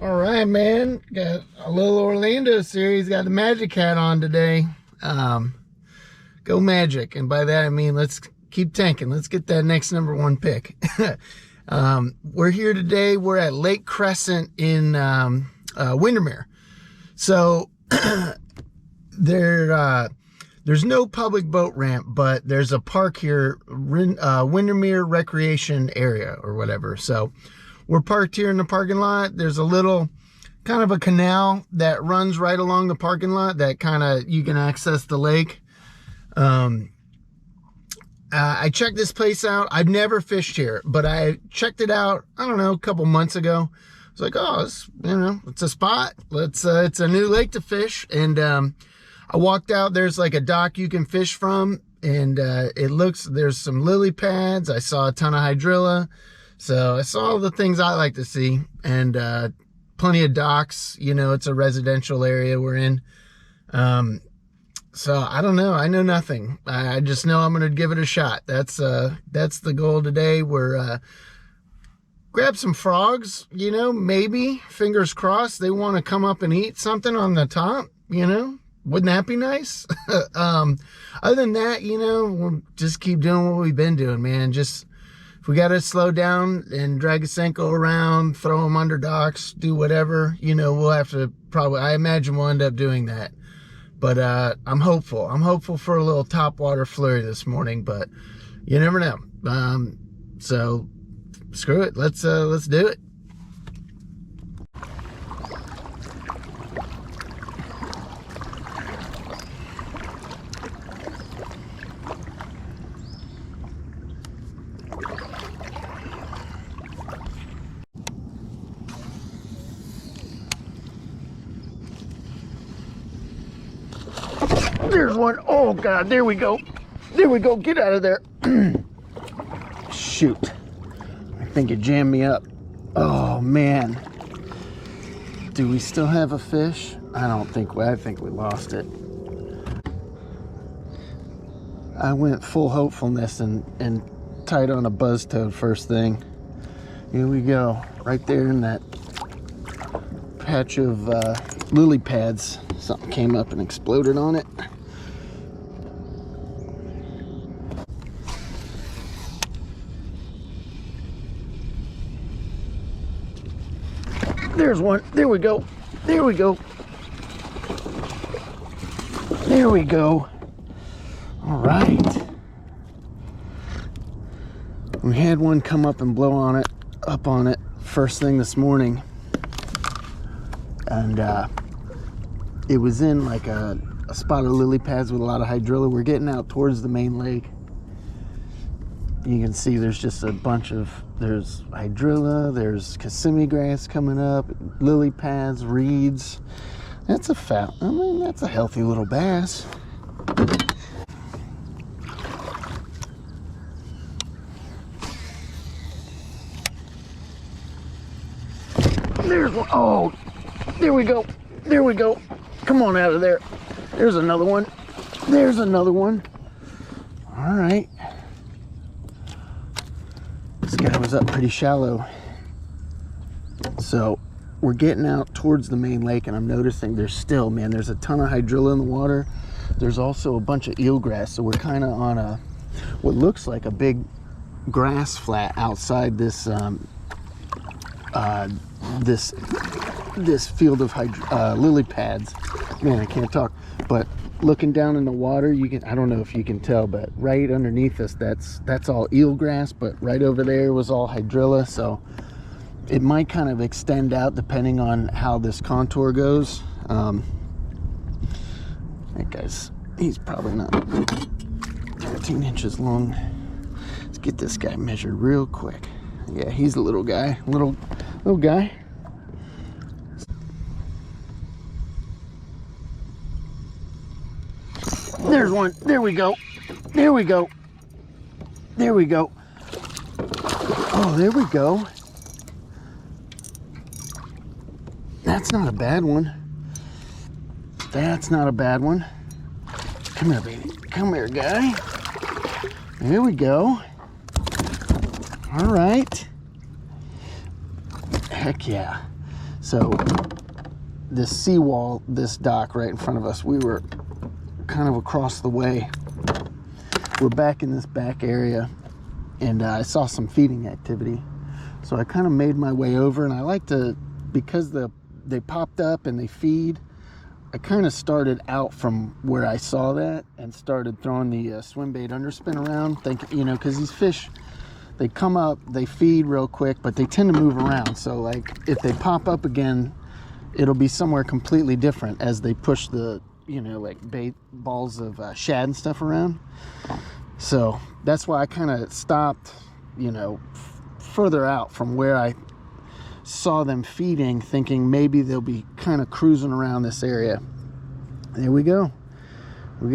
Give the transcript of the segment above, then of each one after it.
All right, man. Got a little Orlando series. Got the Magic hat on today. Go Magic. And by that, I mean, let's keep tanking. Let's get that next #1 pick. We're here today. We're at Lake Crescent in Windermere. So there's no public boat ramp, but there's a park here, Windermere Recreation Area or whatever. So we're parked here in the parking lot. There's a little kind of a canal that runs right along the parking lot that kind of, you can access the lake. I checked this place out. I've never fished here, but I checked it out, I don't know, a couple months ago. I was like, oh, it's a spot. It's a new lake to fish. And I walked out, there's like a dock you can fish from, and there's some lily pads. I saw a ton of hydrilla. So I saw all the things I like to see, and plenty of docks. You know, it's a residential area we're in. So I don't know. I know nothing. I just know I'm going to give it a shot. That's the goal today. We're grab some frogs, you know, maybe, fingers crossed, they want to come up and eat something on the top, you know. Wouldn't that be nice? Other than that, you know, we'll just keep doing what we've been doing, man. Just, if we got to slow down and drag a Senko around, throw them under docks, do whatever, you know, we'll have to probably, I imagine we'll end up doing that. But I'm hopeful. I'm hopeful for a little topwater flurry this morning, but you never know. So screw it. Let's do it. There's one. Oh God, there we go. There we go. Get out of there. Shoot. I think it jammed me up. Oh man. Do we still have a fish? I think we lost it. I went full hopefulness and tied on a buzz toad first thing. Here we go. Right there in that patch of lily pads. Something came up and exploded on it. There's one. There we go. There we go. There we go. All right. We had one come up and blow up on it first thing this morning. And it was in like a spot of lily pads with a lot of hydrilla. We're getting out towards the main lake. You can see there's just a bunch of, there's hydrilla, there's Kissimmee grass coming up, lily pads, reeds. That's that's a healthy little bass. There's one. Oh, there we go. There we go. Come on out of there. There's another one. There's another one. All right. This guy was up pretty shallow. So we're getting out towards the main lake, and I'm noticing there's a ton of hydrilla in the water. There's also a bunch of eelgrass. So we're kind of on what looks like a big grass flat outside this this field of lily pads. Man, I can't talk. But looking down in the water, I don't know if you can tell, but right underneath us, that's all eelgrass, but right over there was all hydrilla. So it might kind of extend out depending on how this contour goes. That guy's, he's probably not 13 inches long. Let's get this guy measured real quick. Yeah, he's a little guy, little guy. There's one. There we go. There we go. There we go. Oh, there we go. That's not a bad one. That's not a bad one. Come here, baby. Come here, guy. There we go. All right. Heck yeah. So this seawall, this dock right in front of us, we were kind of across the way. We're back in this back area, and I saw some feeding activity. So I kind of made my way over, and I like to, because they popped up and they feed, I kind of started out from where I saw that and started throwing the swim bait underspin around, thinking, you know, because these fish, they come up, they feed real quick, but they tend to move around. So like if they pop up again, it'll be somewhere completely different as they push the, you know, like bait balls of shad and stuff around. So that's why I kind of stopped, you know, further out from where I saw them feeding, thinking maybe they'll be kind of cruising around this area. There we go. We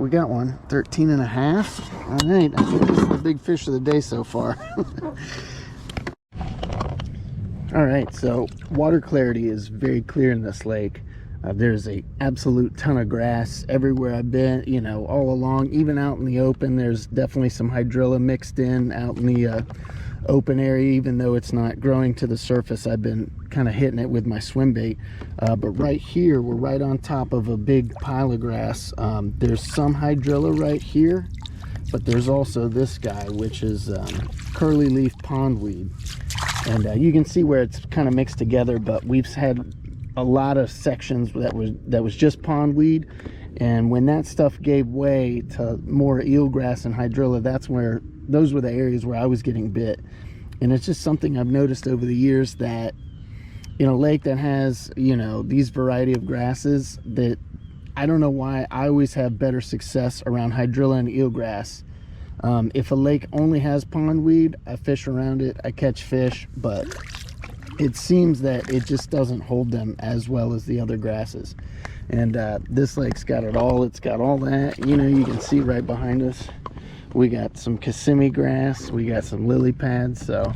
got one, 13 and a half. All right, I think this is the big fish of the day so far. All right, so water clarity is very clear in this lake. There's a absolute ton of grass everywhere I've been, you know, all along, even out in the open. There's definitely some hydrilla mixed in out in the open area. Even though it's not growing to the surface, I've been kind of hitting it with my swim bait. But right here, we're right on top of a big pile of grass. There's some hydrilla right here, but there's also this guy, which is curly leaf pondweed. And you can see where it's kind of mixed together, but we've had a lot of sections that was just pondweed, and when that stuff gave way to more eelgrass and hydrilla, those were the areas where I was getting bit. And it's just something I've noticed over the years, that in a lake that has, you know, these variety of grasses, that I don't know why I always have better success around hydrilla and eelgrass. If a lake only has pondweed, I fish around it, I catch fish, but it seems that it just doesn't hold them as well as the other grasses. And this lake's got it all. It's got all that. You know, you can see right behind us, we got some Kissimmee grass, we got some lily pads. So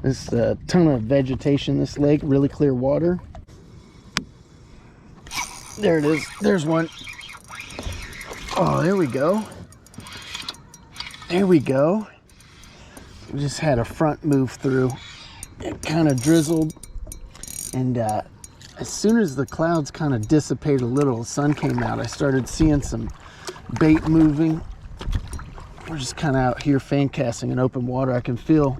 there's a ton of vegetation in this lake, really clear water. There it is. There's one. Oh, there we go. There we go. We just had a front move through. It kind of drizzled, and as soon as the clouds kind of dissipated a little, the sun came out, I started seeing some bait moving. We're just kind of out here fan casting in open water. I can feel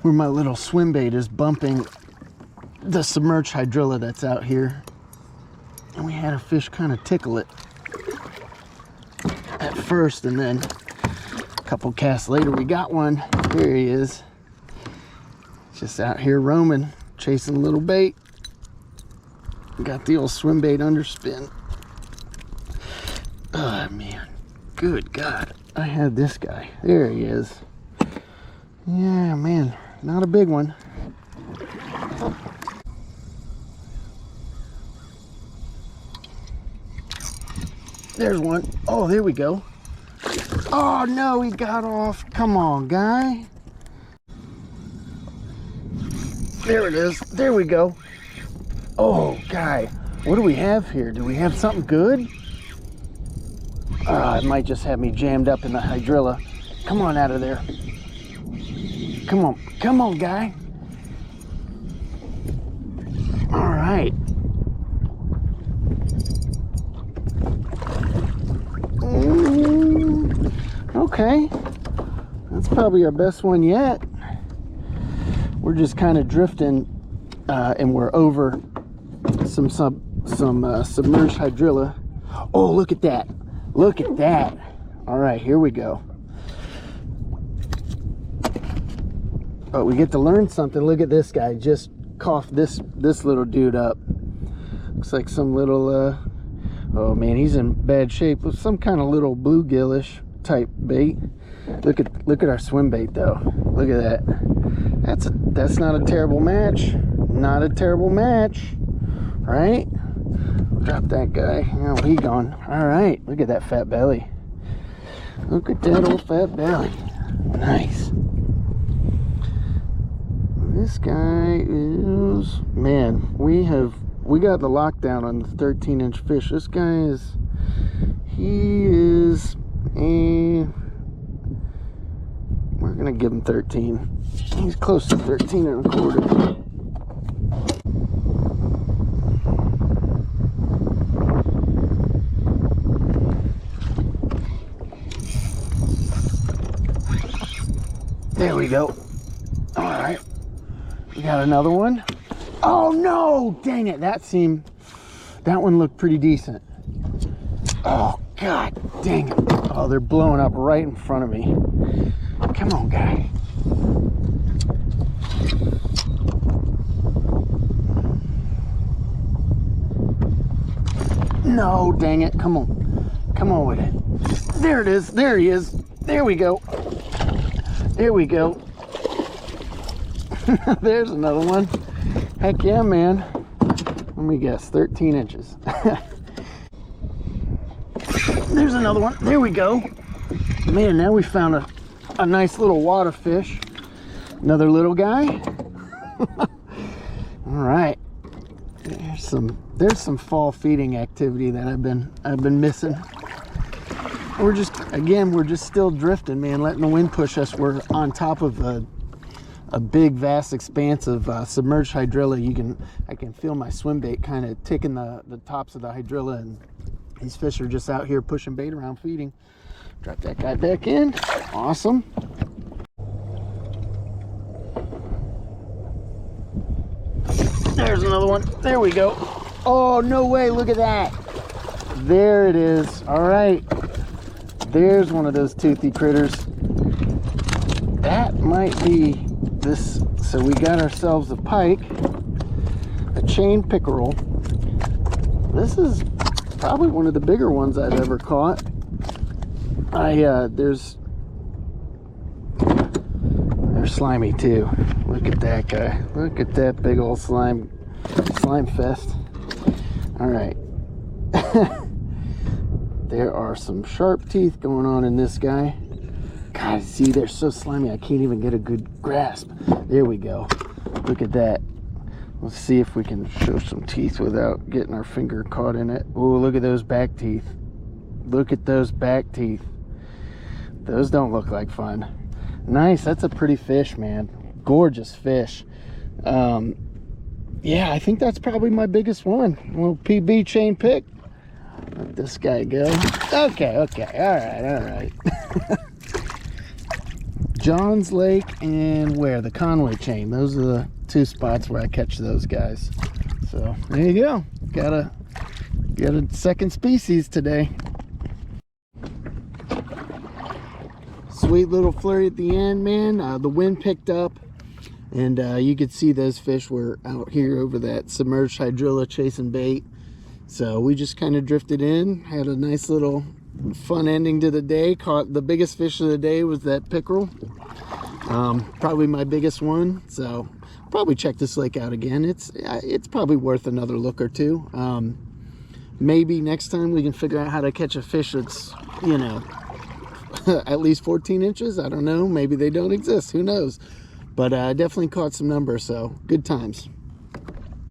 where my little swim bait is bumping the submerged hydrilla that's out here. And we had a fish kind of tickle it at first, and then a couple casts later we got one. There he is. Just out here roaming, chasing a little bait. Got the old swim bait underspin. Oh man, good God. I had this guy. There he is. Yeah, man, not a big one. There's one. Oh, there we go. Oh no, he got off. Come on, guy. There it is. There we go. Oh, guy. What do we have here? Do we have something good? It might just have me jammed up in the hydrilla. Come on out of there. Come on. Come on, guy. All right. Okay. That's probably our best one yet. We're just kind of drifting, and we're over some submerged hydrilla. Oh, look at that. Look at that. All right, here we go. Oh, we get to learn something. Look at this guy. Just coughed this little dude up. Looks like some little, oh man, he's in bad shape. With some kind of little bluegill-ish type bait. Look at our swim bait though. Look at that. That's not a terrible match. Not a terrible match, right? Drop that guy. Oh, he gone. All right. Look at that fat belly. Look at that old fat belly. Nice. This guy is, man. We got the lockdown on the 13-inch fish. This guy is. He is a. We're gonna give him 13. He's close to 13 and a quarter. we go. All right, we got another one. Oh no, dang it, that one looked pretty decent. Oh god dang it. Oh, they're blowing up right in front of me. Come on, guy. No, dang it, come on with it. There it is, there he is. There we go. There we go. There's another one. Heck yeah, man. Let me guess, 13 inches. There's another one. There we go. Man, now we found a nice little water fish. Another little guy. All right. There's some fall feeding activity that I've been missing. We're just still drifting, man, letting the wind push us. We're on top of a big vast expanse of submerged hydrilla. I can feel my swim bait kind of ticking the tops of the hydrilla, and these fish are just out here pushing bait around, feeding. Drop that guy back in. Awesome. There's another one. There we go. Oh, no way. Look at that. There it is. All right. There's one of those toothy critters. That might be this. So we got ourselves a pike, a chain pickerel. This is probably one of the bigger ones I've ever caught. They're slimy too. Look at that guy. Look at that big old slime fest. All right. There are some sharp teeth going on in this guy. God, see, they're so slimy I can't even get a good grasp. There we go. Look at that. Let's see if we can show some teeth without getting our finger caught in it. Oh, look at those back teeth. Look at those back teeth. Those don't look like fun. Nice. That's a pretty fish, man. Gorgeous fish. Yeah, I think that's probably my biggest one. A little PB chain pick. Let this guy go. Okay. All right. Johns Lake and where? The Conway chain. Those are the two spots where I catch those guys. So there you go. Got a second species today. Sweet little flurry at the end, man. The wind picked up, and you could see those fish were out here over that submerged hydrilla chasing bait. So we just kind of drifted in, had a nice little fun ending to the day. Caught the biggest fish of the day was that pickerel. Probably my biggest one. So probably check this lake out again. It's probably worth another look or two. Maybe next time we can figure out how to catch a fish that's, you know, at least 14 inches. I don't know. Maybe they don't exist. Who knows? But I definitely caught some numbers. So good times.